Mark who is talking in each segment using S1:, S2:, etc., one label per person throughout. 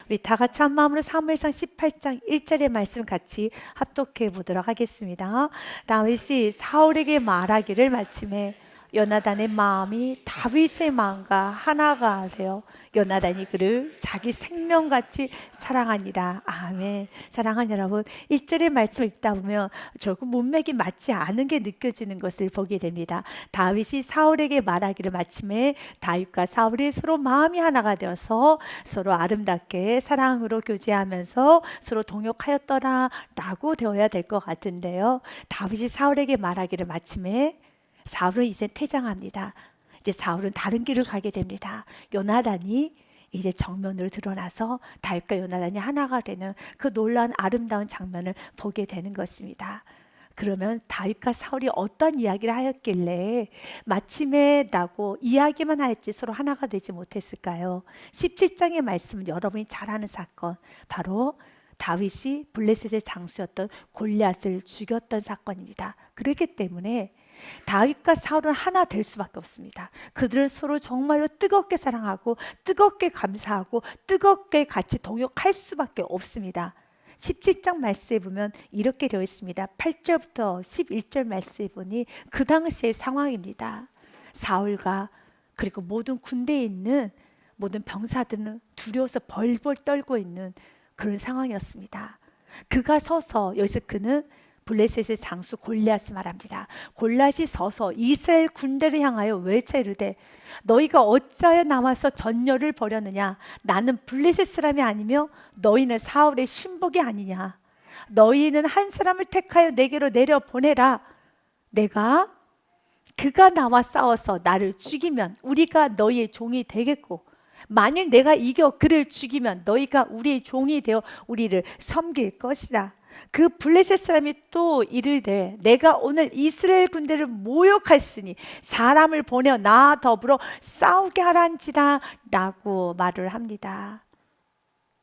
S1: 우리 다 같이 한 마음으로 사무엘상 18장 1절의 말씀 같이 합독해 보도록 하겠습니다. 다윗이 사울에게 말하기를 마침에 요나단의 마음이 다윗의 마음과 하나가 되어 요나단이 그를 자기 생명같이 사랑하니라. 아멘. 사랑하는 여러분, 1절의 말씀을 읽다 보면 결국 문맥이 맞지 않은 게 느껴지는 것을 보게 됩니다. 다윗이 사울에게 말하기를 마침에 다윗과 사울이 서로 마음이 하나가 되어서 서로 아름답게 사랑으로 교제하면서 서로 동역하였더라 라고 되어야 될 것 같은데요, 다윗이 사울에게 말하기를 마침에 사울은 이제 퇴장합니다. 이제 사울은 다른 길을 가게 됩니다. 요나단이 이제 정면으로 드러나서 다윗과 요나단이 하나가 되는 그 놀라운 아름다운 장면을 보게 되는 것입니다. 그러면 다윗과 사울이 어떤 이야기를 하였길래 마침에 라고 이야기만 하였지 서로 하나가 되지 못했을까요? 17장의 말씀은 여러분이 잘 아는 사건, 바로 다윗이 블레셋의 장수였던 골리앗을 죽였던 사건입니다. 그렇기 때문에 다윗과 사울은 하나 될 수밖에 없습니다. 그들은 서로 정말로 뜨겁게 사랑하고 뜨겁게 감사하고 뜨겁게 같이 동역할 수밖에 없습니다. 17장 말씀에 보면 이렇게 되어 있습니다. 8절부터 11절 말씀에 보니 그 당시의 상황입니다. 사울과 그리고 모든 군대에 있는 모든 병사들은 두려워서 벌벌 떨고 있는 그런 상황이었습니다. 그가 서서, 여기서 그는 블레셋의 장수 골리앗을 말합니다. 골리앗이 서서 이스라엘 군대를 향하여 외쳐 이르되 너희가 어찌하여 나와서 전열을 벌였느냐? 나는 블레셋 사람이 아니며 너희는 사울의 신복이 아니냐? 너희는 한 사람을 택하여 내게로 내려보내라. 내가 그가 나와 싸워서 나를 죽이면 우리가 너희의 종이 되겠고, 만일 내가 이겨 그를 죽이면 너희가 우리의 종이 되어 우리를 섬길 것이다. 그 블레셋 사람이 또 이르되 내가 오늘 이스라엘 군대를 모욕하였으니 사람을 보내어 나 더불어 싸우게 하란지라 라고 말을 합니다.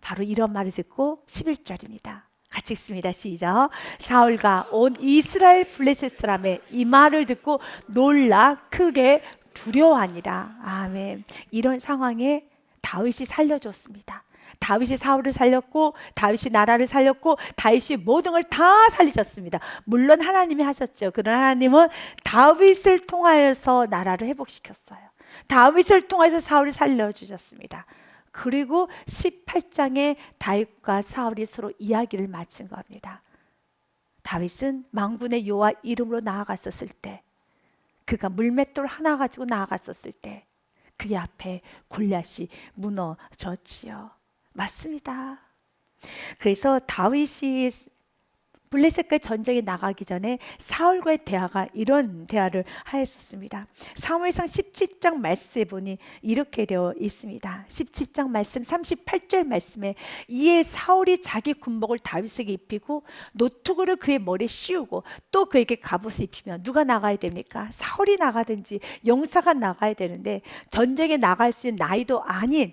S1: 바로 이런 말을 듣고 11절입니다. 같이 읽습니다. 시작. 사울과 온 이스라엘 블레셋 사람의 이 말을 듣고 놀라 크게 두려워하니라. 아멘. 이런 상황에 다윗이 살려줬습니다. 다윗이 사울을 살렸고 다윗이 나라를 살렸고 다윗이 모든 걸 다 살리셨습니다. 물론 하나님이 하셨죠. 그러나 하나님은 다윗을 통하여서 나라를 회복시켰어요. 다윗을 통해서 사울을 살려주셨습니다. 그리고 18장에 다윗과 사울이 서로 이야기를 마친 겁니다. 다윗은 만군의 여호와 이름으로 나아갔었을 때, 그가 물맷돌 하나 가지고 나아갔었을 때 그의 앞에 골리앗이 무너졌지요. 맞습니다. 그래서 다윗이 블레셋과의 전쟁에 나가기 전에 사울과의 대화가 이런 대화를 하였었습니다. 사무엘상 17장 말씀에 보니 이렇게 되어 있습니다. 17장 말씀 38절 말씀에 이에 사울이 자기 군복을 다윗에게 입히고 노투구를 그의 머리에 씌우고 또 그에게 갑옷을 입히면 누가 나가야 됩니까? 사울이 나가든지 용사가 나가야 되는데 전쟁에 나갈 수 있는 나이도 아닌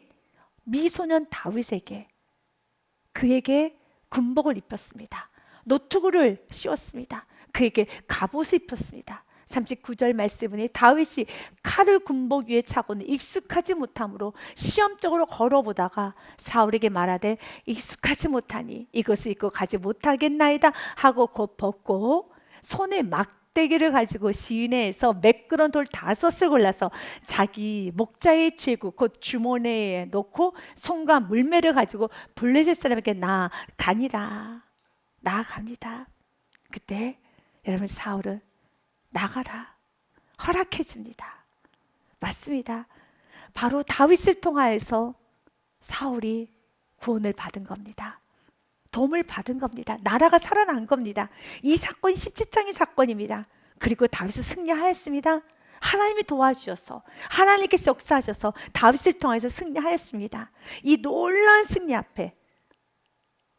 S1: 미소년 다윗에게, 그에게 군복을 입혔습니다. 노투구를 씌웠습니다. 그에게 갑옷을 입혔습니다. 39절 말씀은 다윗이 칼을 군복 위에 차고는 익숙하지 못하므로 시험적으로 걸어보다가 사울에게 말하되 익숙하지 못하니 이것을 입고 가지 못하겠나이다 하고 곧 벗고 손에 막대기를 가지고 시내에서 매끄러운 돌 5을 골라서 자기 목자에 쥐고 곧 주머니에 넣고 손과 물매를 가지고 블레셋 사람에게 나아갑니다. 그때 여러분, 사울은 나가라 허락해 줍니다. 맞습니다. 바로 다윗을 통하여서 사울이 구원을 받은 겁니다. 도움을 받은 겁니다. 나라가 살아난 겁니다. 이 사건이 17장의 사건입니다. 그리고 다윗은 승리하였습니다. 하나님이 도와주셔서, 하나님께서 역사하셔서 다윗을 통해서 승리하였습니다. 이 놀라운 승리 앞에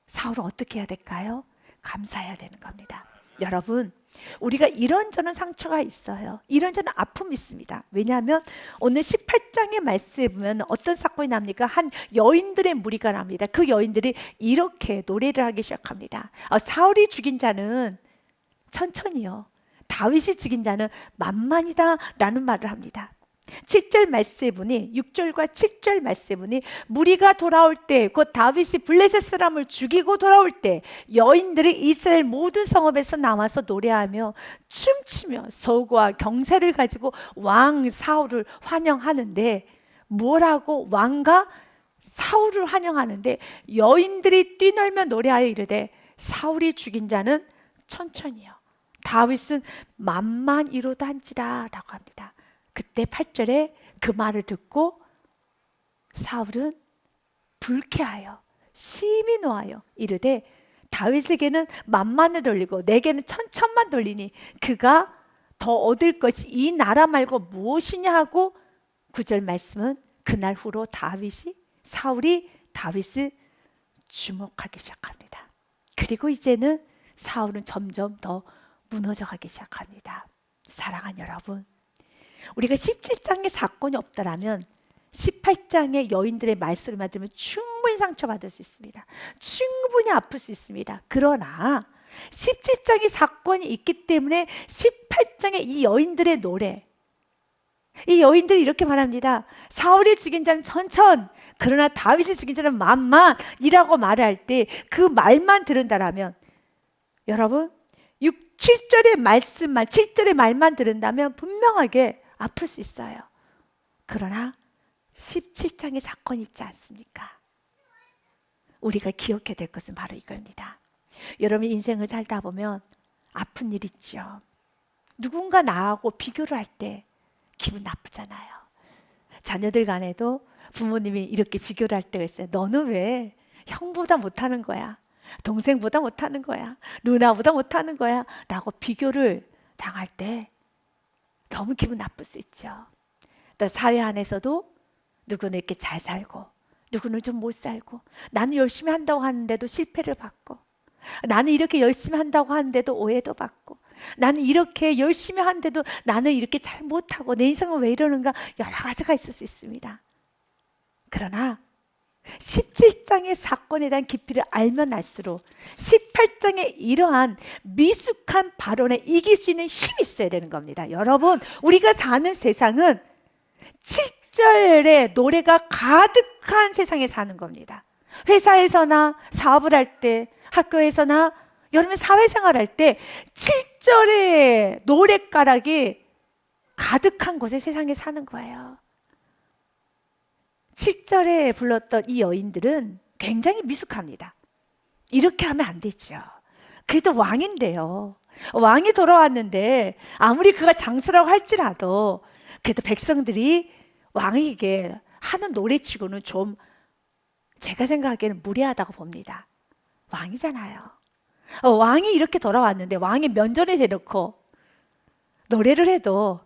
S1: 사울은 어떻게 해야 될까요? 감사해야 되는 겁니다. 여러분, 우리가 이런저런 상처가 있어요. 이런저런 아픔이 있습니다. 왜냐하면 오늘 18장의 말씀에 보면 어떤 사건이 납니까? 한 여인들의 무리가 납니다. 그 여인들이 이렇게 노래를 하기 시작합니다. 사울이 죽인 자는 천천히요, 다윗이 죽인 자는 만만이다 라는 말을 합니다. 7절 말씀에 보니 6절과 7절 말씀에 보니 무리가 돌아올 때 곧 다윗이 블레셋 사람을 죽이고 돌아올 때 여인들이 이스라엘 모든 성읍에서 나와서 노래하며 춤추며 서구와 경세를 가지고 왕 사울을 환영하는데 뭐라고 왕과 사울을 환영하는데 여인들이 뛰놀며 노래하여 이르되 사울이 죽인 자는 천천히요 다윗은 만만 이로다 한지라 라고 합니다. 그때 8절에 그 말을 듣고 사울은 불쾌하여 심히 노하여 이르되 다윗에게는 만만을 돌리고 내게는 천천만 돌리니 그가 더 얻을 것이 이 나라 말고 무엇이냐 하고 9절 말씀은 그날 후로 사울이 다윗을 주목하기 시작합니다. 그리고 이제는 사울은 점점 더 무너져가기 시작합니다. 사랑하는 여러분, 우리가 17장의 사건이 없다라면 18장의 여인들의 말소리만 들으면 충분히 상처받을 수 있습니다. 충분히 아플 수 있습니다. 그러나 17장의 사건이 있기 때문에 18장의 이 여인들의 노래, 이 여인들이 이렇게 말합니다. 사울이 죽인 자는 천천, 그러나 다윗이 죽인 자는 만만이라고 말할 때 그 말만 들은다라면 여러분 7절의 말씀만 7절의 말만 들은다면 분명하게 아플 수 있어요. 그러나 17장의 사건이 있지 않습니까? 우리가 기억해야 될 것은 바로 이겁니다. 여러분 인생을 살다 보면 아픈 일 있죠. 누군가 나하고 비교를 할 때 기분 나쁘잖아요. 자녀들 간에도 부모님이 이렇게 비교를 할 때가 있어요. 너는 왜 형보다 못하는 거야? 동생보다 못하는 거야? 누나보다 못하는 거야? 라고 비교를 당할 때 너무 기분 나쁠 수 있죠. 또 사회 안에서도 누구는 이렇게 잘 살고 누구는 좀 못 살고 나는 열심히 한다고 하는데도 실패를 받고 나는 이렇게 열심히 한다고 하는데도 오해도 받고 나는 이렇게 열심히 하는데도 나는 이렇게 잘 못하고 내 인생은 왜 이러는가 여러 가지가 있을 수 있습니다. 그러나 17장의 사건에 대한 깊이를 알면 알수록 18장의 이러한 미숙한 발언에 이길 수 있는 힘이 있어야 되는 겁니다. 여러분 우리가 사는 세상은 7절의 노래가 가득한 세상에 사는 겁니다. 회사에서나 사업을 할 때 학교에서나 여러분 사회생활 할 때 7절의 노랫가락이 가득한 곳에 세상에 사는 거예요. 7절에 불렀던 이 여인들은 굉장히 미숙합니다. 이렇게 하면 안 되죠. 그래도 왕인데요. 왕이 돌아왔는데 아무리 그가 장수라고 할지라도 그래도 백성들이 왕에게 하는 노래치고는 좀 제가 생각하기에는 무례하다고 봅니다. 왕이잖아요. 왕이 이렇게 돌아왔는데 왕이 면전에 대놓고 노래를 해도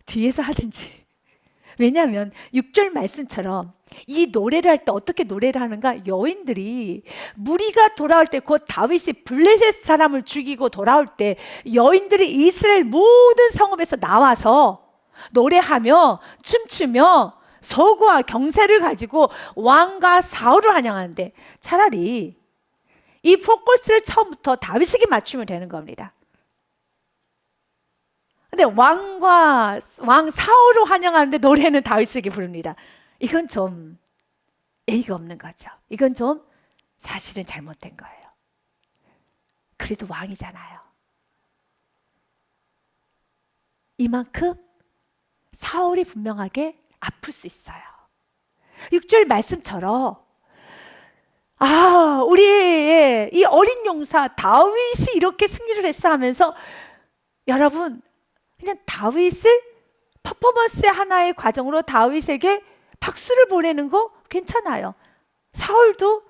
S1: 뒤에서 하든지. 왜냐하면 6절 말씀처럼 이 노래를 할 때 어떻게 노래를 하는가? 여인들이 무리가 돌아올 때 곧 다윗이 블레셋 사람을 죽이고 돌아올 때 여인들이 이스라엘 모든 성읍에서 나와서 노래하며 춤추며 서구와 경세를 가지고 왕과 사울을 환영하는데 차라리 이 포커스를 처음부터 다윗에게 맞추면 되는 겁니다. 근데 왕 사울을 환영하는데 노래는 다윗에게 부릅니다. 이건 좀 예의가 없는 거죠. 이건 좀 사실은 잘못된 거예요. 그래도 왕이잖아요. 이만큼 사울이 분명하게 아플 수 있어요. 6절 말씀처럼 우리의 이 어린 용사 다윗이 이렇게 승리를 했어 하면서 여러분 그냥 다윗을 퍼포먼스의 하나의 과정으로 다윗에게 박수를 보내는 거 괜찮아요. 사울도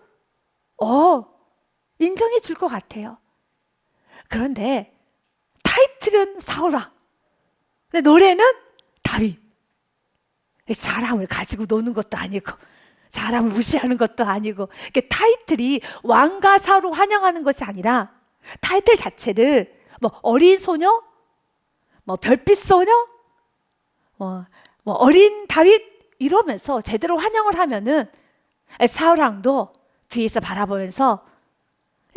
S1: 인정해 줄 것 같아요. 그런데 타이틀은 사울왕, 근데 노래는 다윗. 사람을 가지고 노는 것도 아니고 사람을 무시하는 것도 아니고 타이틀이 왕과 사울을 환영하는 것이 아니라 타이틀 자체를 어린 소녀, 별빛 소녀, 어린 다윗 이러면서 제대로 환영을 하면은 사울왕도 뒤에서 바라보면서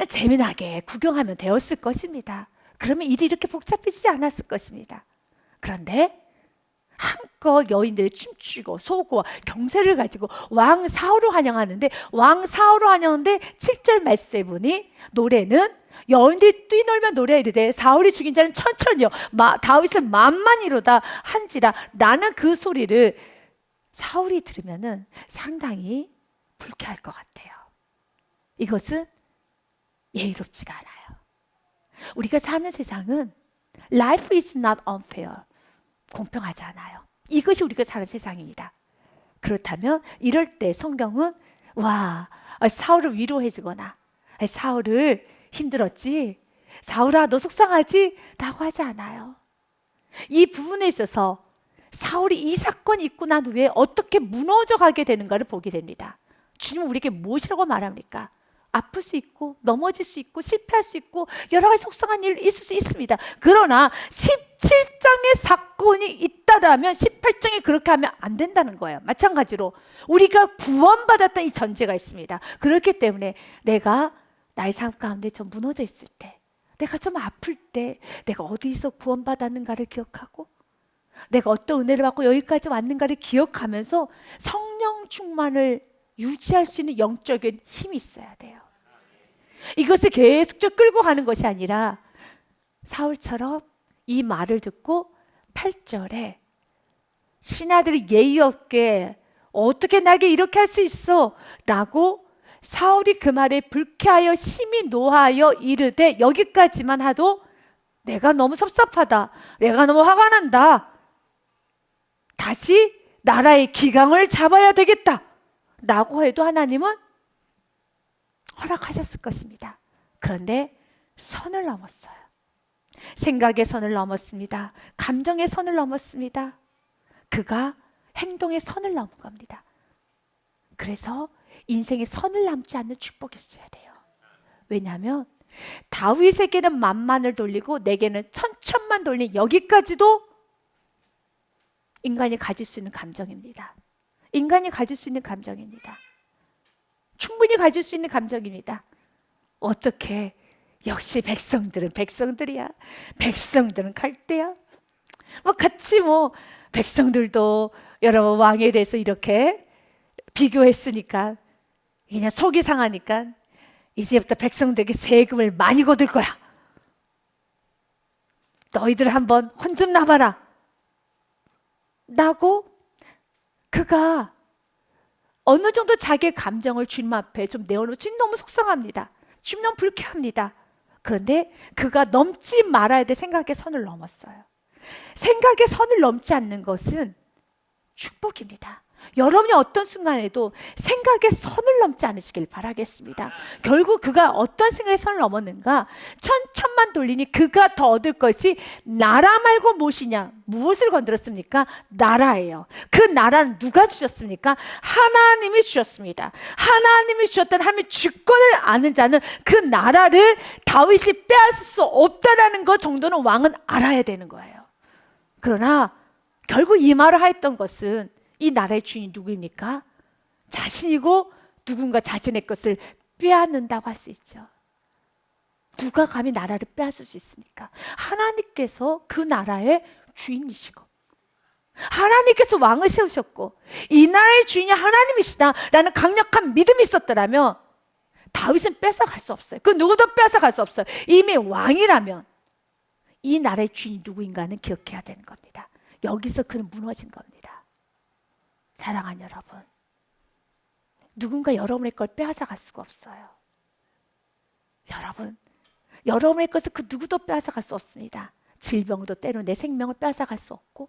S1: 재미나게 구경하면 되었을 것입니다. 그러면 일이 이렇게 복잡해지지 않았을 것입니다. 그런데 한껏 여인들이 춤추고 소고와 경세를 가지고 왕 사울을 환영하는데, 왕 사울을 환영하는데 7절 말씀에 보니 노래는 여인들이 뛰놀며 노래 이르되 사울이 죽인 자는 천천히요 다윗은 만만이로다 한지라. 라는 그 소리를 사울이 들으면은 상당히 불쾌할 것 같아요. 이것은 예의롭지가 않아요. 우리가 사는 세상은 Life is not unfair. 공평하지 않아요. 이것이 우리가 사는 세상입니다. 그렇다면 이럴 때 성경은 사울을 위로해 주거나 사울을 힘들었지, 사울아 너 속상하지? 라고 하지 않아요. 이 부분에 있어서 사울이 이 사건이 있고 난 후에 어떻게 무너져 가게 되는가를 보게 됩니다. 주님은 우리에게 무엇이라고 말합니까? 아플 수 있고 넘어질 수 있고 실패할 수 있고 여러 가지 속상한 일 있을 수 있습니다. 그러나 17장의 사건이 있다라면 18장이 그렇게 하면 안 된다는 거예요. 마찬가지로 우리가 구원받았던 이 전제가 있습니다. 그렇기 때문에 내가 나의 삶 가운데 좀 무너져 있을 때, 내가 좀 아플 때 내가 어디서 구원받았는가를 기억하고 내가 어떤 은혜를 받고 여기까지 왔는가를 기억하면서 성령 충만을 유지할 수 있는 영적인 힘이 있어야 돼요. 이것을 계속적으로 끌고 가는 것이 아니라 사울처럼 이 말을 듣고 8절에 신하들이 예의 없게 어떻게 나에게 이렇게 할 수 있어? 라고 사울이 그 말에 불쾌하여 심히 노하여 이르되 여기까지만 하도 내가 너무 섭섭하다, 내가 너무 화가 난다, 다시 나라의 기강을 잡아야 되겠다 라고 해도 하나님은 허락하셨을 것입니다. 그런데 선을 넘었어요. 생각의 선을 넘었습니다. 감정의 선을 넘었습니다. 그가 행동의 선을 넘은 겁니다. 그래서 인생에 선을 넘지 않는 축복이 있어야 돼요. 왜냐하면 다윗에게는 만만을 돌리고 내게는 천천만 돌린 여기까지도 인간이 가질 수 있는 감정입니다. 인간이 가질 수 있는 감정입니다. 충분히 가질 수 있는 감정입니다. 어떻게? 역시 백성들은 백성들이야. 백성들은 갈대야. 같이 백성들도 여러분 왕에 대해서 이렇게 비교했으니까 그냥 속이 상하니까 이제부터 백성들에게 세금을 많이 거둘 거야. 너희들 한번 혼 좀 나봐라 라고 그가 어느 정도 자기의 감정을 주님 앞에 좀 내어놓으면 주님 너무 속상합니다. 주님 너무 불쾌합니다. 그런데 그가 넘지 말아야 될 생각의 선을 넘었어요. 생각의 선을 넘지 않는 것은 축복입니다. 여러분이 어떤 순간에도 생각의 선을 넘지 않으시길 바라겠습니다. 결국 그가 어떤 생각의 선을 넘었는가? 천천만 돌리니 그가 더 얻을 것이 나라 말고 무엇이냐? 무엇을 건드렸습니까? 나라예요. 그 나라는 누가 주셨습니까? 하나님이 주셨습니다. 하나님이 주셨다는 하나님의 주권을 아는 자는 그 나라를 다윗이 빼앗을 수 없다는 것 정도는 왕은 알아야 되는 거예요. 그러나 결국 이 말을 하였던 것은 이 나라의 주인이 누구입니까? 자신이고 누군가 자신의 것을 빼앗는다고 할 수 있죠. 누가 감히 나라를 빼앗을 수 있습니까? 하나님께서 그 나라의 주인이시고 하나님께서 왕을 세우셨고 이 나라의 주인이 하나님이시다라는 강력한 믿음이 있었더라면 다윗은 뺏어갈 수 없어요. 그 누구도 뺏어갈 수 없어요. 이미 왕이라면 이 나라의 주인이 누구인가는 기억해야 되는 겁니다. 여기서 그는 무너진 겁니다. 사랑하는 여러분, 누군가 여러분의 걸 빼앗아갈 수가 없어요. 여러분, 여러분의 것을 그 누구도 빼앗아갈 수 없습니다. 질병도 때로 내 생명을 빼앗아갈 수 없고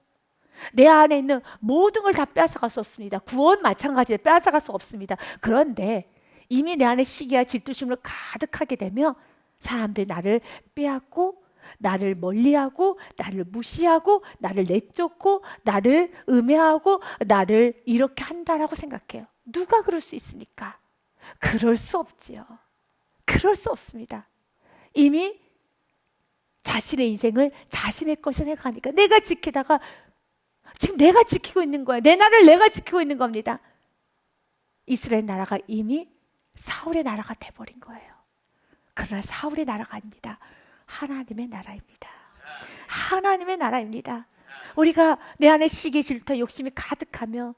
S1: 내 안에 있는 모든 걸 다 빼앗아갈 수 없습니다. 구원 마찬가지로 빼앗아갈 수 없습니다. 그런데 이미 내 안에 시기와 질투심으로 가득하게 되면 사람들이 나를 빼앗고 나를 멀리하고 나를 무시하고 나를 내쫓고 나를 음해하고 나를 이렇게 한다라고 생각해요. 누가 그럴 수 있습니까? 그럴 수 없지요. 그럴 수 없습니다. 이미 자신의 인생을 자신의 것을 생각하니까 내가 지키다가 지금 내가 지키고 있는 거예요. 내 나라를 내가 지키고 있는 겁니다. 이스라엘 나라가 이미 사울의 나라가 돼버린 거예요. 그러나 사울의 나라가 아닙니다. 하나님의 나라입니다. 하나님의 나라입니다. 우리가 내 안에 시기, 질투, 욕심이 가득하며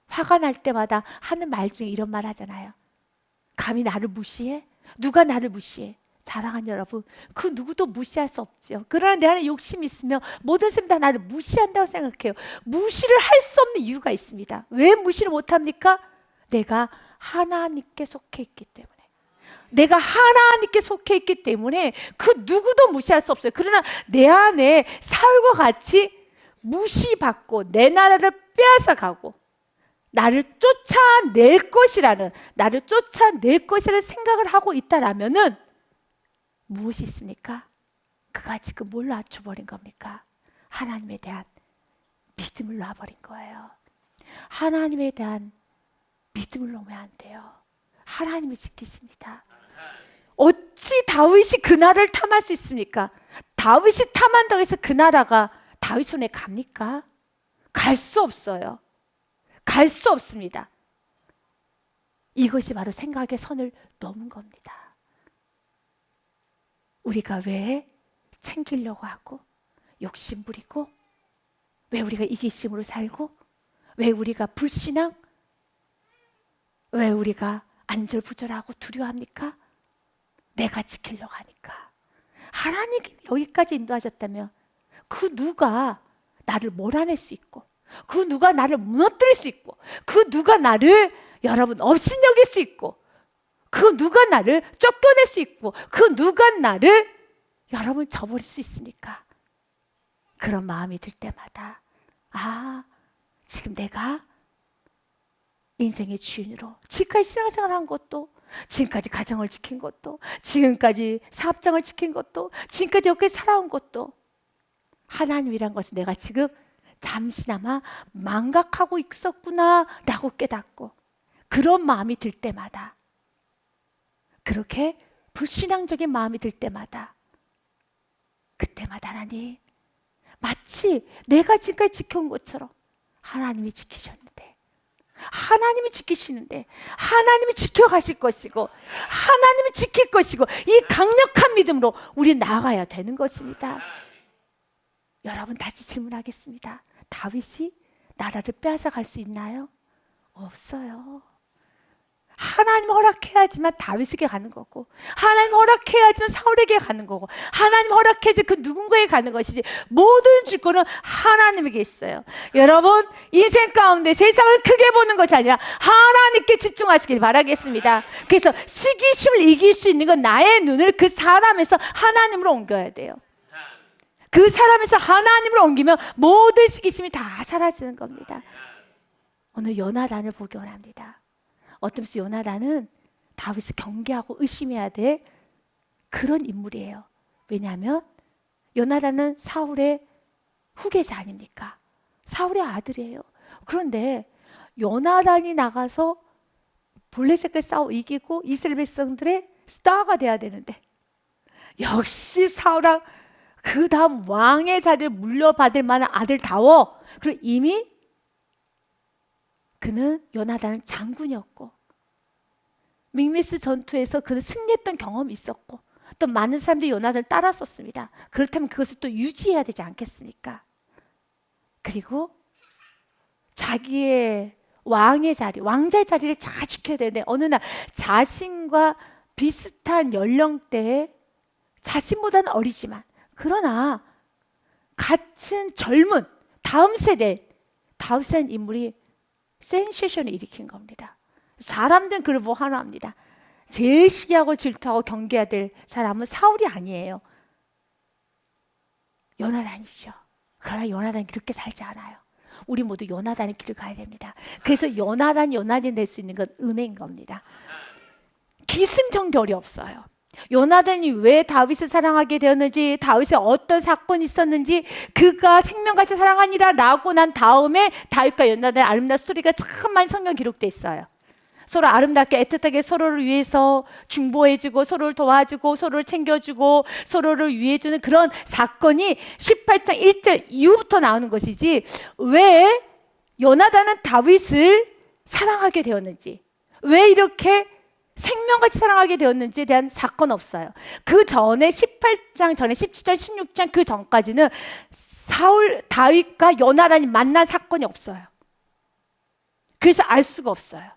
S1: 화가 날 때마다 하는 말 중에 이런 말 하잖아요. 감히 나를 무시해? 누가 나를 무시해? 사랑하는 여러분, 그 누구도 무시할 수 없죠. 그러나 내 안에 욕심이 있으면 모든 사람이 다 나를 무시한다고 생각해요. 무시를 할 수 없는 이유가 있습니다. 왜 무시를 못합니까? 내가 하나님께 속해 있기 때문에. 내가 하나님께 속해 있기 때문에 그 누구도 무시할 수 없어요. 그러나 내 안에 사울과 같이 무시받고 내 나라를 빼앗아가고 나를 쫓아낼 것이라는, 나를 쫓아낼 것이라는 생각을 하고 있다라면은 무엇이 있습니까? 그가 지금 뭘 낮춰버린 겁니까? 하나님에 대한 믿음을 놔버린 거예요. 하나님에 대한 믿음을 놓으면 안 돼요. 하나님이 지키십니다. 어찌 다윗이 그 나라를 탐할 수 있습니까? 다윗이 탐한다고 해서 그 나라가 다윗 손에 갑니까? 갈 수 없어요. 갈 수 없습니다. 이것이 바로 생각의 선을 넘은 겁니다. 우리가 왜 챙기려고 하고 욕심 부리고, 왜 우리가 이기심으로 살고, 왜 우리가 불신앙, 왜 우리가 안절부절하고 두려워합니까? 내가 지키려고 하니까. 하나님이 여기까지 인도하셨다면 그 누가 나를 몰아낼 수 있고, 그 누가 나를 무너뜨릴 수 있고, 그 누가 나를 여러분 업신여길 수 있고, 그 누가 나를 쫓겨낼 수 있고, 그 누가 나를 여러분 저버릴 수 있습니까? 그런 마음이 들 때마다 지금 내가 인생의 주인으로 지금까지 신앙생활 한 것도, 지금까지 가정을 지킨 것도, 지금까지 사업장을 지킨 것도, 지금까지 여기까지 살아온 것도 하나님이란 것을 내가 지금 잠시나마 망각하고 있었구나 라고 깨닫고, 그런 마음이 들 때마다, 그렇게 불신앙적인 마음이 들 때마다, 그때마다 하나님, 마치 내가 지금까지 지켜온 것처럼 하나님이 지키셨는데, 하나님이 지키시는데, 하나님이 지켜가실 것이고, 하나님이 지킬 것이고, 이 강력한 믿음으로 우리 나아가야 되는 것입니다. 여러분, 다시 질문하겠습니다. 다윗이 나라를 빼앗아 갈 수 있나요? 없어요. 하나님 허락해야지만 다윗에게 가는 거고, 하나님 허락해야지만 사울에게 가는 거고, 하나님 허락해야지 그 누군가에게 가는 것이지, 모든 주권은 하나님에게 있어요. 여러분, 인생 가운데 세상을 크게 보는 것이 아니라 하나님께 집중하시길 바라겠습니다. 그래서 시기심을 이길 수 있는 건 나의 눈을 그 사람에서 하나님으로 옮겨야 돼요. 그 사람에서 하나님으로 옮기면 모든 시기심이 다 사라지는 겁니다. 오늘 요나단을 보기 원합니다. 어떤 면에서 요나단은 다윗을 경계하고 의심해야 될 그런 인물이에요. 왜냐하면 요나단은 사울의 후계자 아닙니까? 사울의 아들이에요. 그런데 요나단이 나가서 블레셋과 싸워 이기고 이스라엘 백성들의 스타가 돼야 되는데, 역시 사울랑 그 다음 왕의 자리를 물려받을 만한 아들다워. 그리고 이미 그는, 요나단은 장군이었고, 믹메스 전투에서 그는 승리했던 경험이 있었고, 또 많은 사람들이 요나단을 따랐었습니다. 그렇다면 그것을 또 유지해야 되지 않겠습니까? 그리고 자기의 왕의 자리, 왕자의 자리를 잘 지켜야 되는데, 어느 날 자신과 비슷한 연령대에, 자신보다는 어리지만 그러나 같은 젊은 다음 세대 다윗이라는 인물이 센세이션을 일으킨 겁니다. 사람들은 그를 보고 환호합니다. 제일 시기하고 질투하고 경계해야 될 사람은 사울이 아니에요. 요나단이죠. 그러나 요나단이 그렇게 살지 않아요. 우리 모두 요나단의 길을 가야 됩니다. 그래서 요나단이 될 수 있는 건 은혜인 겁니다. 기승전결이 없어요. 요나단이 왜 다윗을 사랑하게 되었는지, 다윗의 어떤 사건이 있었는지, 그가 생명같이 사랑하니라 라고 난 다음에 다윗과 요나단의 아름다운 스토리가 참 많이 성경 기록되어 있어요. 서로 아름답게 애틋하게 서로를 위해서 중보해주고, 서로를 도와주고, 서로를 챙겨주고, 서로를 위해주는 그런 사건이 18장 1절 이후부터 나오는 것이지, 왜 요나단은 다윗을 사랑하게 되었는지, 왜 이렇게 생명같이 사랑하게 되었는지에 대한 사건 없어요. 그 전에 18장 전에 17장 16장 그 전까지는 다윗과 요나단이 만난 사건이 없어요. 그래서 알 수가 없어요.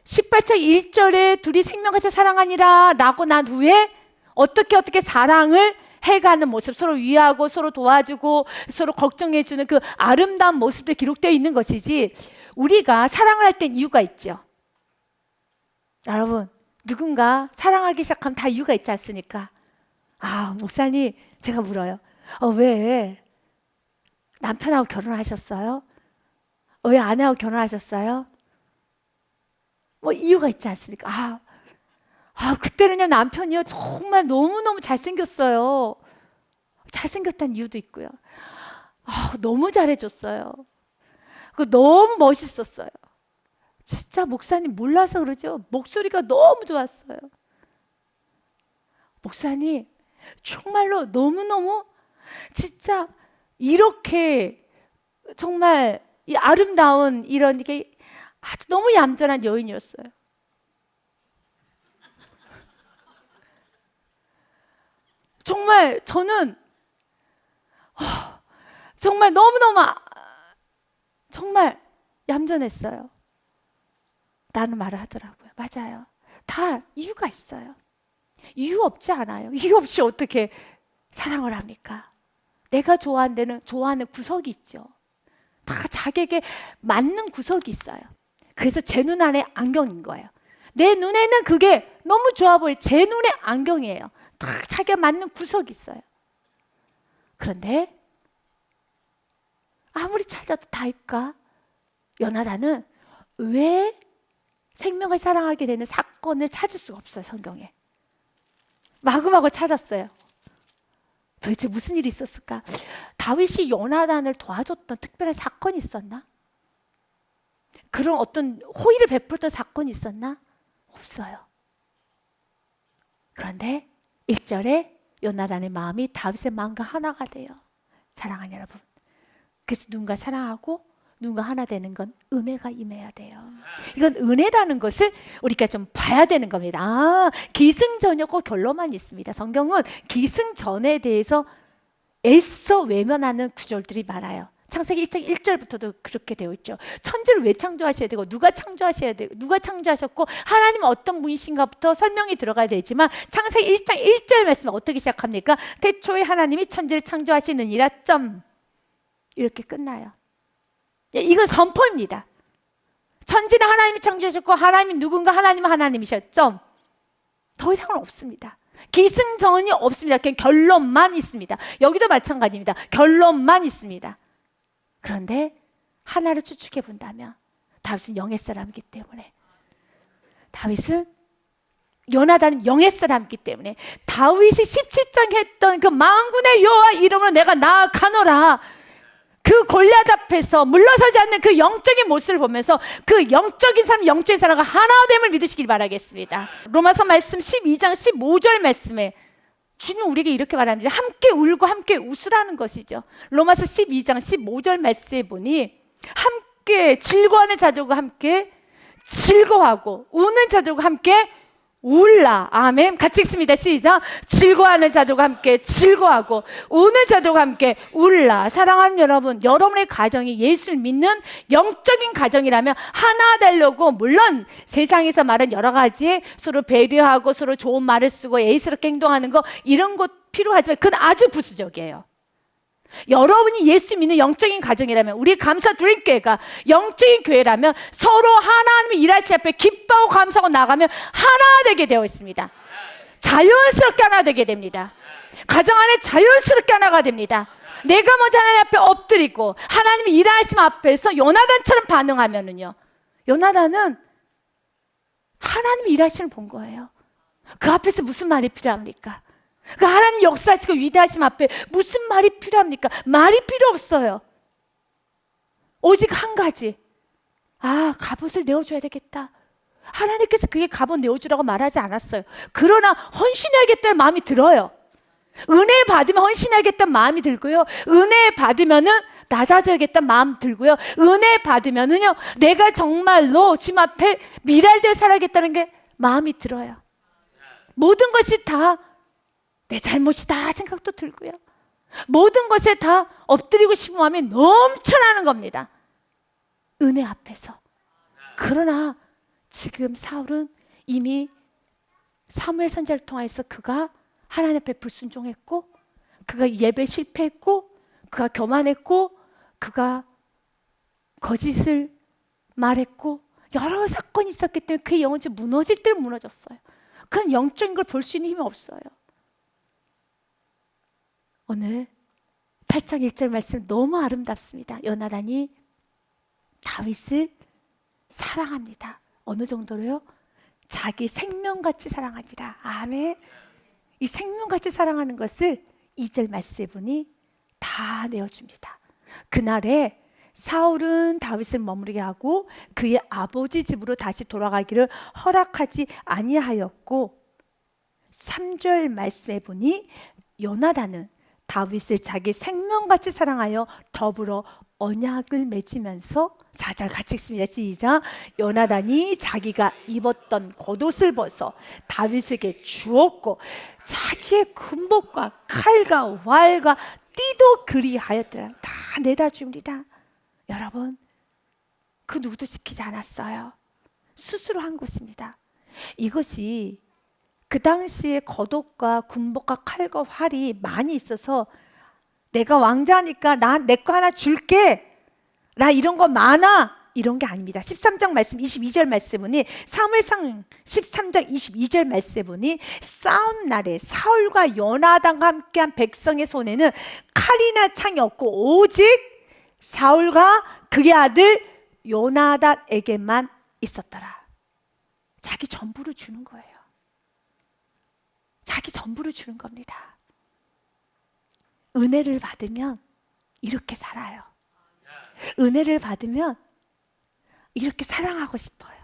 S1: 18장 1절에 둘이 생명같이 사랑하니라 라고 난 후에 어떻게 사랑을 해가는 모습, 서로 위하고 서로 도와주고 서로 걱정해주는 그 아름다운 모습들이 기록되어 있는 것이지, 우리가 사랑을 할 땐 이유가 있죠. 여러분, 누군가 사랑하기 시작하면 다 이유가 있지 않습니까? 목사님, 제가 물어요. 왜 남편하고 결혼하셨어요? 왜 아내하고 결혼하셨어요? 뭐 이유가 있지 않습니까? 그때는요, 남편이요 정말 너무너무 잘생겼어요. 잘생겼다는 이유도 있고요. 너무 잘해줬어요. 너무 멋있었어요. 진짜 목사님 몰라서 그러죠. 목소리가 너무 좋았어요. 목사님 정말로 너무너무 진짜 이렇게 정말 이 아름다운 이런 이게 아주 너무 얌전한 여인이었어요. 정말 저는 정말 너무너무 정말 얌전했어요 라는 말을 하더라고요. 맞아요. 다 이유가 있어요. 이유 없지 않아요. 이유 없이 어떻게 사랑을 합니까? 내가 좋아하는 구석이 있죠. 다 자기에게 맞는 구석이 있어요. 그래서 제 눈 안에 안경인 거예요. 내 눈에는 그게 너무 좋아 보여요. 제 눈에 안경이에요. 다 자기가 맞는 구석이 있어요. 그런데 아무리 찾아도 다윗과 요나단은 왜 생명을 사랑하게 되는 사건을 찾을 수가 없어요. 성경에 마구마구 찾았어요. 도대체 무슨 일이 있었을까? 다윗이 요나단을 도와줬던 특별한 사건이 있었나? 그런 어떤 호의를 베풀었던 사건이 있었나? 없어요. 그런데 1절에 요나단의 마음이 다윗의 마음과 하나가 돼요. 사랑하는 여러분, 그래서 누군가 사랑하고 누군가 하나 되는 건 은혜가 임해야 돼요. 이건 은혜라는 것을 우리가 좀 봐야 되는 겁니다. 기승전이었고 결론만 있습니다. 성경은 기승전에 대해서 애써 외면하는 구절들이 많아요. 창세기 1장 1절부터도 그렇게 되어 있죠. 천지를 왜 창조하셔야 되고 누가 창조하셔야 되고 누가 창조하셨고 하나님은 어떤 분이신가부터 설명이 들어가야 되지만 창세기 1장 1절 말씀은 어떻게 시작합니까? 태초에 하나님이 천지를 창조하시느니라 점, 이렇게 끝나요. 이건 선포입니다. 천지는 하나님이 창조하셨고 하나님이 누군가, 하나님은 하나님이셨죠. 더 이상은 없습니다. 기승전이 없습니다. 그냥 결론만 있습니다. 여기도 마찬가지입니다. 결론만 있습니다. 그런데 하나를 추측해 본다면 다윗은 영의 사람이기 때문에, 다윗은 요나단은 영의 사람이기 때문에 다윗이 17장 했던 그 만군의 여호와 이름으로 내가 나아가노라, 그 골리앗 앞에서 물러서지 않는 그 영적인 모습을 보면서 그 영적인 사람, 영적인 사람과 하나됨을 믿으시길 바라겠습니다. 로마서 말씀 12장 15절 말씀에 주는 우리에게 이렇게 말합니다. 함께 울고 함께 웃으라는 것이죠. 로마서 12장 15절 말씀에 보니 함께 즐거워하는 자들과 함께 즐거워하고 우는 자들과 함께 울라. 아멘. 같이 읽습니다. 시작. 즐거워하는 자들과 함께 즐거워하고 우는 자들과 함께 울라. 사랑하는 여러분, 여러분의 가정이 예수를 믿는 영적인 가정이라면 하나 되려고, 물론 세상에서 말은 여러 가지 서로 배려하고 서로 좋은 말을 쓰고 예의스럽게 행동하는 거, 이런 것 필요하지만 그건 아주 부수적이에요. 여러분이 예수 믿는 영적인 가정이라면, 우리 감사 드림교회가 영적인 교회라면 서로 하나님의 일하시 앞에 기뻐하고 감사하고 나가면 하나 되게 되어 있습니다. 자연스럽게 하나 되게 됩니다. 가정 안에 자연스럽게 하나가 됩니다. 내가 먼저 하나님 앞에 엎드리고 하나님의 일하심 앞에서 요나단처럼 반응하면은요, 요나단은 하나님의 일하심을 본 거예요. 그 앞에서 무슨 말이 필요합니까? 그 하나님 역사하시고 위대하심 앞에 무슨 말이 필요합니까? 말이 필요 없어요. 오직 한 가지, 갑옷을 내어줘야 되겠다. 하나님께서 그게 갑옷 내어주라고 말하지 않았어요. 그러나 헌신해야겠다는 마음이 들어요. 은혜 받으면 헌신해야겠다는 마음이 들고요, 은혜 받으면은 낮아져야겠다는 마음 들고요, 은혜 받으면은요 내가 정말로 주님 앞에 미랄되어 살아야겠다는 게 마음이 들어요. 모든 것이 다 내 잘못이다 생각도 들고요, 모든 것에 다 엎드리고 싶은 마음이 넘쳐나는 겁니다. 은혜 앞에서. 그러나 지금 사울은 이미 사무엘 선지자를 통해서 그가 하나님 앞에 불순종했고, 그가 예배 실패했고, 그가 교만했고, 그가 거짓을 말했고, 여러 사건이 있었기 때문에 그의 영혼이 무너질 때 무너졌어요. 그건 영적인 걸 볼 수 있는 힘이 없어요. 오늘 8장 1절 말씀 너무 아름답습니다. 요나단이 다윗을 사랑합니다. 어느 정도로요? 자기 생명같이 사랑합니다. 아멘. 이 생명같이 사랑하는 것을 2절 말씀에 보니 다 내어줍니다. 그날에 사울은 다윗을 머무르게 하고 그의 아버지 집으로 다시 돌아가기를 허락하지 아니하였고, 3절 말씀에 보니 요나단은 다윗을 자기 생명같이 사랑하여 더불어 언약을 맺으면서, 4절 같이 읽습니다. 시작. 요나단이 자기가 입었던 겉옷을 벗어 다윗에게 주었고 자기의 군복과 칼과 활과 띠도 그리하였더라. 다 내다 줍니다. 여러분, 그 누구도 지키지 않았어요. 스스로 한 것입니다. 이것이 그 당시에 겉옷과 군복과 칼과 활이 많이 있어서 내가 왕자니까 나 내 거 하나 줄게, 나 이런 거 많아, 이런 게 아닙니다. 13장 말씀 22절 말씀 보니, 사무엘상 13장 22절 말씀 보니, 싸운 날에 사울과 요나단과 함께한 백성의 손에는 칼이나 창이 없고 오직 사울과 그의 아들 요나단에게만 있었더라. 자기 전부를 주는 거예요. 자기 전부를 주는 겁니다. 은혜를 받으면 이렇게 살아요. 은혜를 받으면 이렇게 사랑하고 싶어요.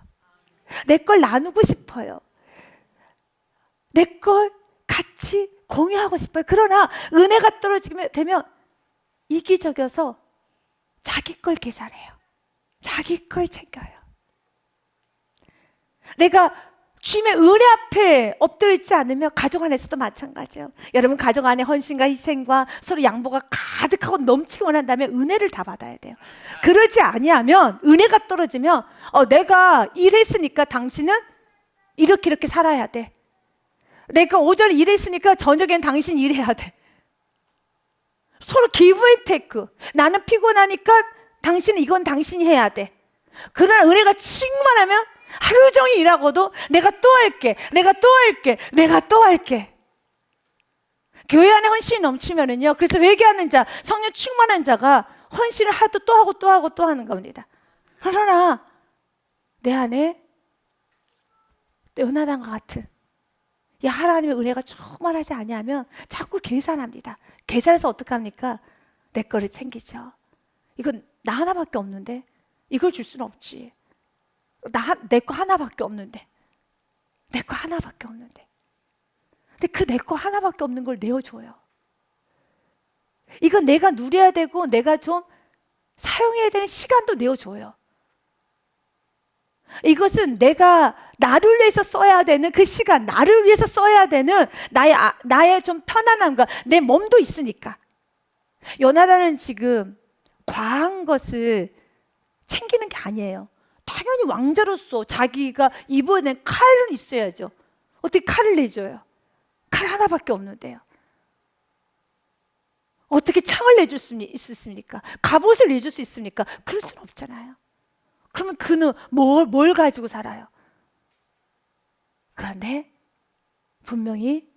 S1: 내 걸 나누고 싶어요. 내 걸 같이 공유하고 싶어요. 그러나 은혜가 떨어지게 되면 이기적여서 자기 걸 계산해요. 자기 걸 챙겨요. 내가 주님의 은혜 앞에 엎드려 있지 않으면 가족 안에서도 마찬가지예요. 여러분, 가족 안에 헌신과 희생과 서로 양보가 가득하고 넘치고 원한다면 은혜를 다 받아야 돼요. 그러지 아니하면, 은혜가 떨어지면 내가 일했으니까 당신은 이렇게 살아야 돼. 내가 오전에 일했으니까 저녁엔 당신 일해야 돼. 서로 기브 앤 테이크. 나는 피곤하니까 당신은 이건 당신이 해야 돼. 그러나 은혜가 충만하면 하루 종일 일하고도 내가 또 할게, 내가 또 할게, 내가 또 할게. 교회 안에 헌신이 넘치면은요, 그래서 회개하는 자, 성령 충만한 자가 헌신을 하도 또 하고 또 하고 또 하는 겁니다. 그러나 내 안에 요나단과 같은 이 하나님의 은혜가 충만하지 아니하면 자꾸 계산합니다. 계산해서 어떻게 합니까? 내 거를 챙기죠. 이건 나 하나밖에 없는데 이걸 줄 수는 없지. 내 거 하나밖에 없는데, 내 거 하나밖에 없는데. 근데 그 내 거 하나밖에 없는 걸 내어줘요. 이건 내가 누려야 되고 내가 좀 사용해야 되는 시간도 내어줘요. 이것은 내가 나를 위해서 써야 되는 그 시간, 나를 위해서 써야 되는 나의 좀 편안함과 내 몸도 있으니까. 요나단은 지금 과한 것을 챙기는 게 아니에요. 당연히 왕자로서 자기가 이번엔 칼은 있어야죠. 어떻게 칼을 내줘요? 칼 하나밖에 없는데요. 어떻게 창을 내줄 수 있습니까? 갑옷을 내줄 수 있습니까? 그럴 수는 없잖아요. 그러면 그는 뭘 가지고 살아요? 그런데 분명히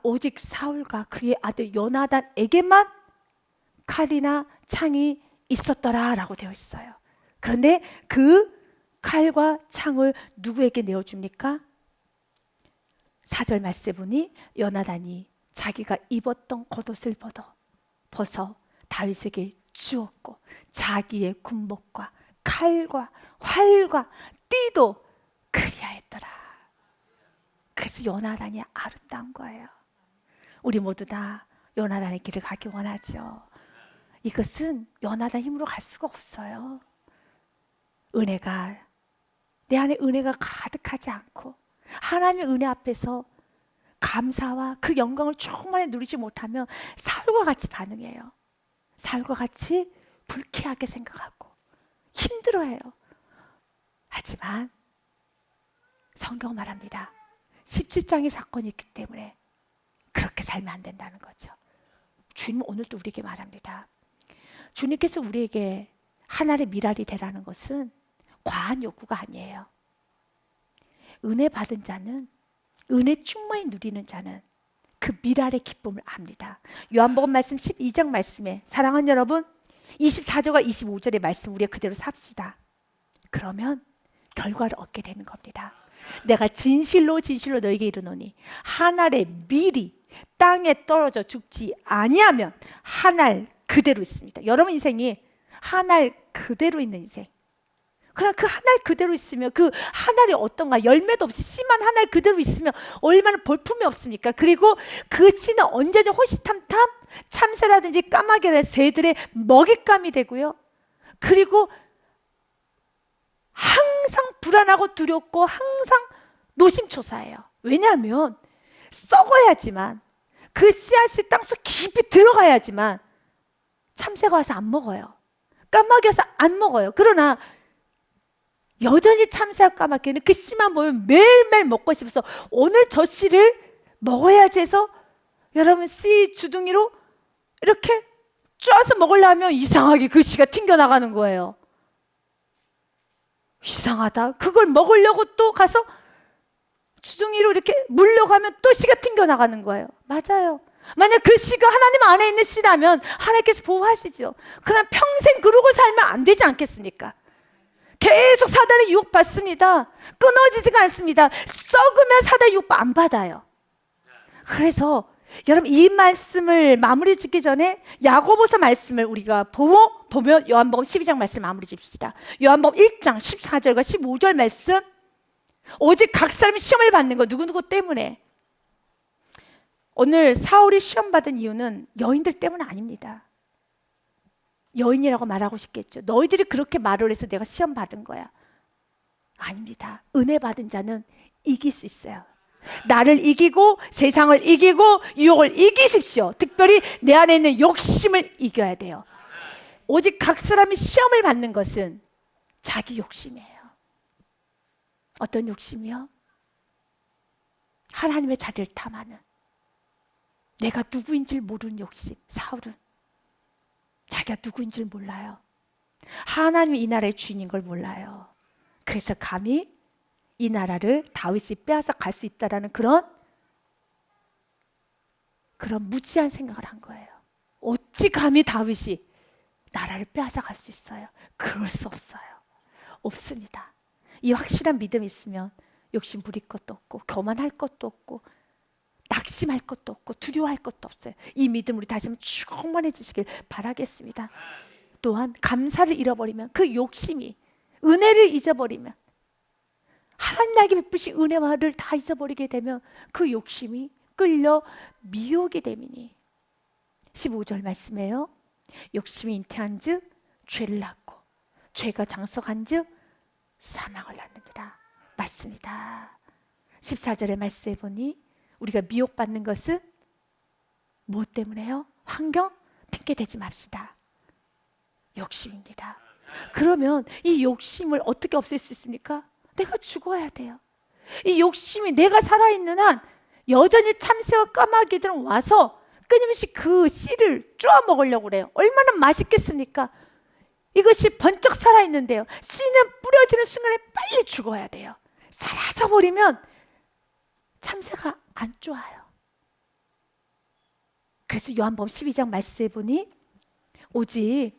S1: 오직 사울과 그의 아들 요나단에게만 칼이나 창이 있었더라라고 되어 있어요. 그런데 그 칼과 창을 누구에게 내어줍니까? 4절 말씀에 보니 요나단이 자기가 입었던 겉옷을 벗어 다윗에게 주었고 자기의 군복과 칼과 활과 띠도 그리하였더라. 그래서 요나단이 아름다운 거예요. 우리 모두 다 요나단의 길을 가기 원하죠. 이것은 요나단 힘으로 갈 수가 없어요. 내 안에 은혜가 가득하지 않고 하나님의 은혜 앞에서 감사와 그 영광을 충만히 누리지 못하면 사울과 같이 반응해요. 사울과 같이 불쾌하게 생각하고 힘들어해요. 하지만 성경은 말합니다. 17장의 사건이 있기 때문에 그렇게 살면 안 된다는 거죠. 주님은 오늘도 우리에게 말합니다. 주님께서 우리에게 하나의 미랄이 되라는 것은 과한 요구가 아니에요. 은혜 받은 자는, 은혜 충만히 누리는 자는 그 미랄의 기쁨을 압니다. 요한복음 말씀 12장 말씀에 사랑하는 여러분, 24절과 25절의 말씀 우리가 그대로 삽시다. 그러면 결과를 얻게 되는 겁니다. 내가 진실로 진실로 너에게 이르노니 한 알의 밀이 땅에 떨어져 죽지 아니하면 한 알 그대로 있습니다. 여러분 인생이 한 알 그대로 있는 인생. 그러나 그 한 알 그대로 있으면 그 한 알이 어떤가? 열매도 없이 씨만 한 알 그대로 있으면 얼마나 볼품이 없습니까? 그리고 그 씨는 언제든 호시탐탐 참새라든지 까마귀라든지 새들의 먹잇감이 되고요. 그리고 항상 불안하고 두렵고 항상 노심초사해요. 왜냐하면 썩어야지만 그 씨앗이 땅속 깊이 들어가야지만 참새가 와서 안 먹어요. 까마귀가 와서 안 먹어요. 그러나 여전히 참새와 까마귀는 그 씨만 보면 매일매일 먹고 싶어서 오늘 저 씨를 먹어야지 해서 여러분 씨 주둥이로 이렇게 쪼아서 먹으려면 이상하게 그 씨가 튕겨나가는 거예요. 이상하다. 그걸 먹으려고 또 가서 주둥이로 이렇게 물려가면 또 씨가 튕겨나가는 거예요. 맞아요. 만약 그 씨가 하나님 안에 있는 씨라면 하나님께서 보호하시죠. 그럼 평생 그러고 살면 안 되지 않겠습니까? 계속 사단의 유혹받습니다. 끊어지지가 않습니다. 썩으면 사단의 유혹 안 받아요. 그래서 여러분 이 말씀을 마무리 짓기 전에 야고보서 말씀을 우리가 보면 요한복음 12장 말씀 마무리 짓시다. 요한복음 1장 14절과 15절 말씀, 오직 각 사람이 시험을 받는 거 누구누구 때문에. 오늘 사울이 시험 받은 이유는 여인들 때문 아닙니다. 여인이라고 말하고 싶겠죠. 너희들이 그렇게 말을 해서 내가 시험 받은 거야. 아닙니다. 은혜 받은 자는 이길 수 있어요. 나를 이기고 세상을 이기고 유혹을 이기십시오. 특별히 내 안에 있는 욕심을 이겨야 돼요. 오직 각 사람이 시험을 받는 것은 자기 욕심이에요. 어떤 욕심이요? 하나님의 자리를 탐하는, 내가 누구인지를 모르는 욕심. 사울은 자기가 누구인지를 몰라요. 하나님이 이 나라의 주인인 걸 몰라요. 그래서 감히 이 나라를 다윗이 빼앗아 갈 수 있다라는 그런 무지한 생각을 한 거예요. 어찌 감히 다윗이 나라를 빼앗아 갈 수 있어요? 그럴 수 없어요. 없습니다. 이 확실한 믿음이 있으면 욕심 부릴 것도 없고 교만할 것도 없고 낙심할 것도 없고 두려워할 것도 없어요. 이 믿음 우리 다시 한번 충만해지시길 바라겠습니다. 또한 감사를 잃어버리면, 그 욕심이 은혜를 잊어버리면, 하나님 나에게 베푸신 은혜와를 다 잊어버리게 되면 그 욕심이 끌려 미혹이 되미니. 15절 말씀이에요. 욕심이 잉태한 즉 죄를 낳고 죄가 장성한 즉 사망을 낳느니라. 맞습니다. 14절의 말씀에 보니 우리가 미혹받는 것은 무엇 때문에요? 환경? 핑계 대지 맙시다. 욕심입니다. 그러면 이 욕심을 어떻게 없앨 수 있습니까? 내가 죽어야 돼요. 이 욕심이 내가 살아있는 한 여전히 참새와 까마귀들은 와서 끊임없이 그 씨를 쪼아 먹으려고 그래요. 얼마나 맛있겠습니까? 이것이 번쩍 살아있는데요, 씨는 뿌려지는 순간에 빨리 죽어야 돼요. 사라져버리면 참새가 안 쪼아요. 그래서 요한복음 12장 말씀에 보니 오직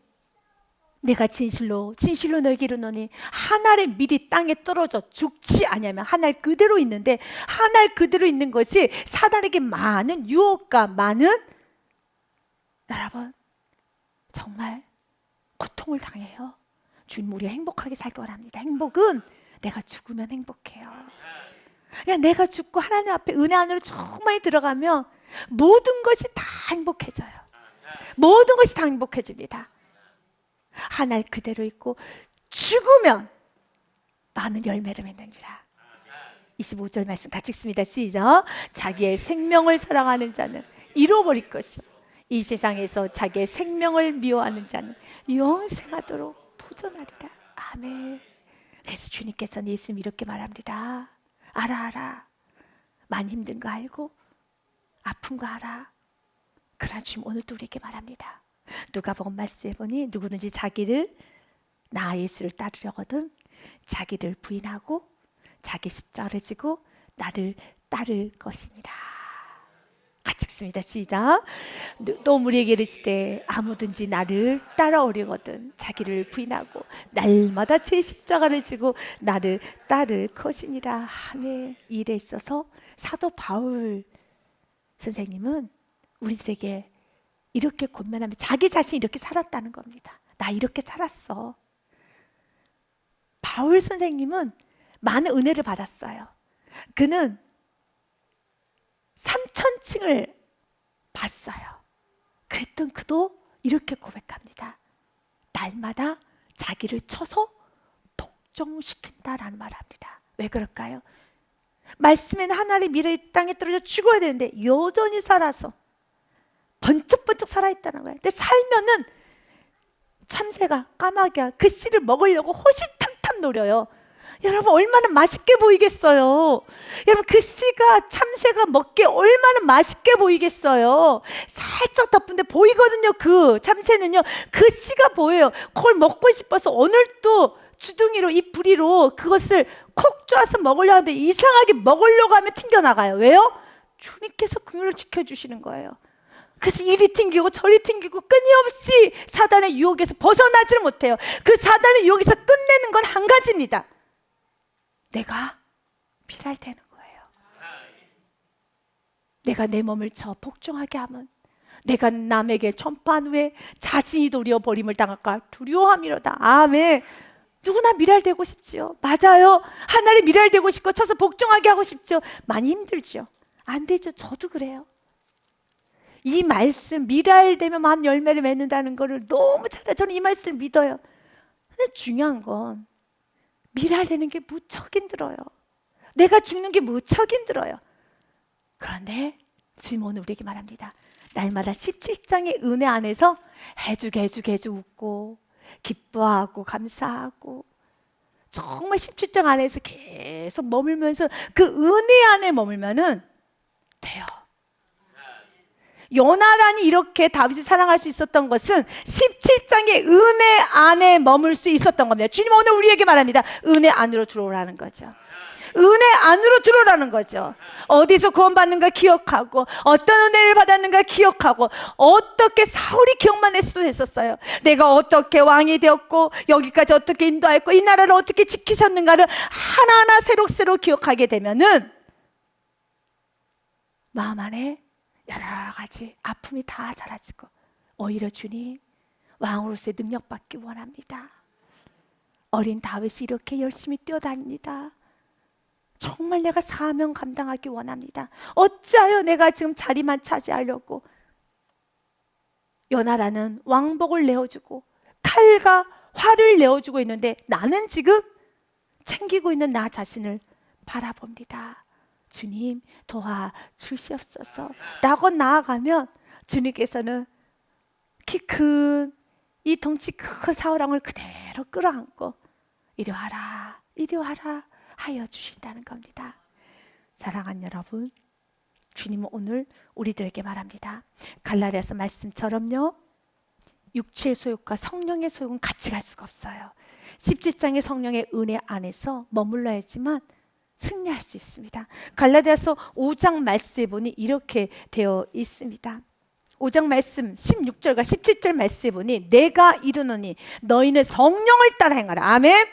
S1: 내가 진실로 진실로 너에게 이르노니 한 알의 밀이 땅에 떨어져 죽지 아니하면 한 알 그대로 있는데, 한 알 그대로 있는 것이 사단에게 많은 유혹과 많은, 여러분 정말 고통을 당해요. 주님 우리가 행복하게 살기 원합니다. 행복은 내가 죽으면 행복해요. 그냥 내가 죽고 하나님 앞에 은혜 안으로 충만히 들어가면 모든 것이 다 행복해져요. 모든 것이 다 행복해집니다. 한 알 그대로 있고 죽으면 많은 열매를 맺느니라. 25절 말씀 같이 읽습니다. 시작. 자기의 생명을 사랑하는 자는 잃어버릴 것이요 이 세상에서 자기의 생명을 미워하는 자는 영생하도록 보존하리라. 아멘. 그래서 주님께서는 예수님 이렇게 말합니다. 알아. 많이 힘든 거 알고 아픈 거 알아. 그러나 주님 오늘도 우리에게 말합니다. 누가복음 말씀에 보니 누구든지 자기를 나 예수를 따르려거든 자기를 부인하고 자기 십자가를 지고 나를 따를 것이니라. 같이 읽습니다. 시작. 또 우리에게 이르시되 아무든지 나를 따라오려거든 자기를 부인하고 날마다 제 십자가를 지고 나를 따를 것이니라 하며 이 일에 있어서 사도 바울 선생님은 우리들에게 이렇게 권면하며 자기 자신이 이렇게 살았다는 겁니다. 나 이렇게 살았어. 바울 선생님은 많은 은혜를 받았어요. 그는 3000층을 봤어요. 그랬던 그도 이렇게 고백합니다. 날마다 자기를 쳐서 복종시킨다라는 말을 합니다. 왜 그럴까요? 말씀에는 하나님의 미래의 땅에 떨어져 죽어야 되는데 여전히 살아서 번쩍번쩍 살아있다는 거예요. 근데 살면은 참새가 까마귀가 그 씨를 먹으려고 호시탐탐 노려요. 여러분 얼마나 맛있게 보이겠어요. 여러분 그 씨가 참새가 먹기에 얼마나 맛있게 보이겠어요. 살짝 덮은데 보이거든요. 그 참새는요 그 씨가 보여요. 그걸 먹고 싶어서 오늘도 주둥이로 이 부리로 그것을 콕 쪼아서 먹으려고 하는데 이상하게 먹으려고 하면 튕겨나가요. 왜요? 주님께서 그를 지켜주시는 거예요. 그래서 이리 튕기고 저리 튕기고 끊임없이 사단의 유혹에서 벗어나지를 못해요. 그 사단의 유혹에서 끝내는 건 한 가지입니다. 내가 미랄되는 거예요. 내가 내 몸을 저 복종하게 하면 내가 남에게 전파한 후에 자신이 도리어 버림을 당할까 두려워함이로다. 아멘. 누구나 미랄되고 싶지요. 맞아요. 하나님 미랄되고 싶고 쳐서 복종하게 하고 싶죠. 많이 힘들죠. 안 되죠. 저도 그래요. 이 말씀 미랄되면 마음 열매를 맺는다는 것을 너무 잘 알아요. 저는 이 말씀을 믿어요. 근데 중요한 건 미랄되는 게 무척 힘들어요. 내가 죽는 게 무척 힘들어요. 그런데 지금 오늘 우리에게 말합니다. 날마다 17장의 은혜 안에서 해주게 웃고 기뻐하고 감사하고 정말 17장 안에서 계속 머물면서 그 은혜 안에 머물면은 돼요. 요나단이 이렇게 다윗을 사랑할 수 있었던 것은 17장의 은혜 안에 머물 수 있었던 겁니다. 주님 오늘 우리에게 말합니다. 은혜 안으로 들어오라는 거죠. 은혜 안으로 들어오라는 거죠. 어디서 구원받는가 기억하고 어떤 은혜를 받았는가 기억하고 어떻게 사울이 기억만 했어도 됐었어요. 내가 어떻게 왕이 되었고 여기까지 어떻게 인도하였고 이 나라를 어떻게 지키셨는가를 하나하나 새록새록 기억하게 되면은 마음 안에 여러 가지 아픔이 다 사라지고 오히려 주님 왕으로서의 능력 받기 원합니다. 어린 다윗이 이렇게 열심히 뛰어다닙니다. 정말 내가 사명 감당하기 원합니다. 어찌하여 내가 지금 자리만 차지하려고 요나단은 왕복을 내어주고 칼과 활을 내어주고 있는데 나는 지금 챙기고 있는 나 자신을 바라봅니다. 주님 도와주시옵소서 라고 나아가면 주님께서는 키 큰 이 덩치 큰 사울왕을 그대로 끌어안고 이리 와라 하여 주신다는 겁니다. 사랑하는 여러분, 주님은 오늘 우리들에게 말합니다. 갈라디아서 말씀처럼요 육체의 소욕과 성령의 소욕은 같이 갈 수가 없어요. 17장의 성령의 은혜 안에서 머물러야지만 승리할 수 있습니다. 갈라디아서 5장 말씀에 보니 이렇게 되어 있습니다. 5장 말씀 16절과 17절 말씀에 보니 내가 이르노니 너희는 성령을 따라 행하라. 아멘.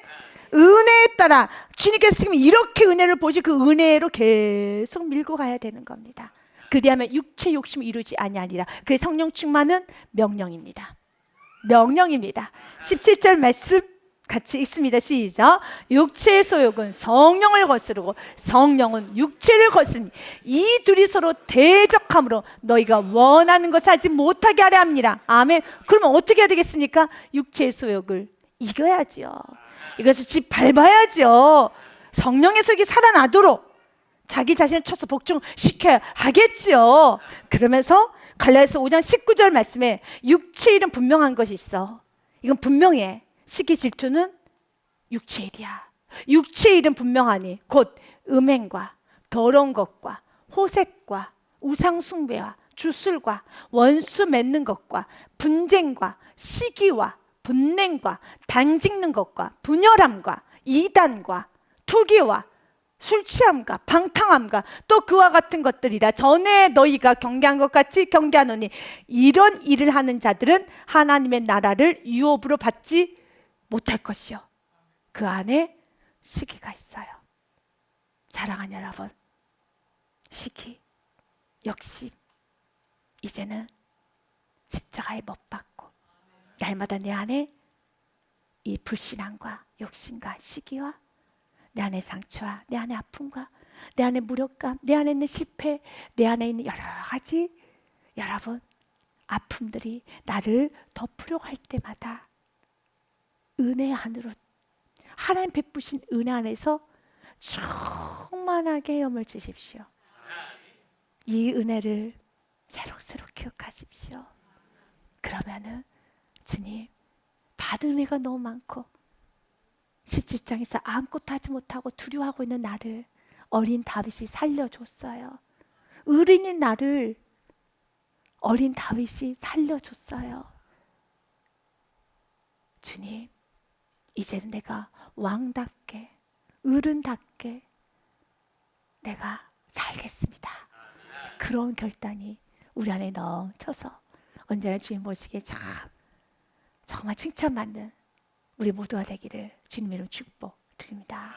S1: 은혜에 따라 주님께서 지금 이렇게 은혜를 보시 그 은혜로 계속 밀고 가야 되는 겁니다. 그리하면 육체 욕심을 이루지 아니하리라. 그 성령 충만은 명령입니다. 17절 말씀 같이 읽습니다. 시작. 육체의 소욕은 성령을 거스르고 성령은 육체를 거스르니 이 둘이 서로 대적함으로 너희가 원하는 것을 하지 못하게 하려 합니다. 아멘. 그러면 어떻게 해야 되겠습니까? 육체의 소욕을 이겨야지요. 이것을 집 밟아야죠. 성령의 소욕이 살아나도록 자기 자신을 쳐서 복종시켜야 하겠지요. 그러면서 갈라디아서 5장 19절 말씀에 육체의 일은 분명한 것이 있어. 이건 분명해. 시기 질투는 육체의 일이야. 육체의 일은 분명하니 곧 음행과 더러운 것과 호색과 우상 숭배와 주술과 원수 맺는 것과 분쟁과 시기와 분냉과 당짓는 것과 분열함과 이단과 투기와 술 취함과 방탕함과 또 그와 같은 것들이라. 전에 너희가 경계한 것 같이 경계하노니 이런 일을 하는 자들은 하나님의 나라를 유업으로 받지 못할 것이요 그 안에 시기가 있어요. 사랑하는 여러분, 시기, 욕심, 이제는 십자가에 못 박고 날마다 내 안에 이 불신앙과 욕심과 시기와 내 안의 상처와 내 안의 아픔과 내 안의 무력감, 내 안에 있는 실패, 내 안에 있는 여러 가지 여러분 아픔들이 나를 덮으려고 할 때마다 은혜 안으로, 하나님 베푸신 은혜 안에서 충만하게 헤엄을 치십시오. 이 은혜를 새록새록 기억하십시오. 그러면은 주님, 받은 은혜가 너무 많고 17장에서 아무것도 하지 못하고 두려워하고 있는 나를 어린 다윗이 살려줬어요. 어린인 나를 어린 다윗이 살려줬어요. 주님, 이제는 내가 왕답게 어른답게 내가 살겠습니다. 그런 결단이 우리 안에 넘쳐서 언제나 주님 보시기에 정말 칭찬받는 우리 모두가 되기를 주님 이름으로 축복드립니다.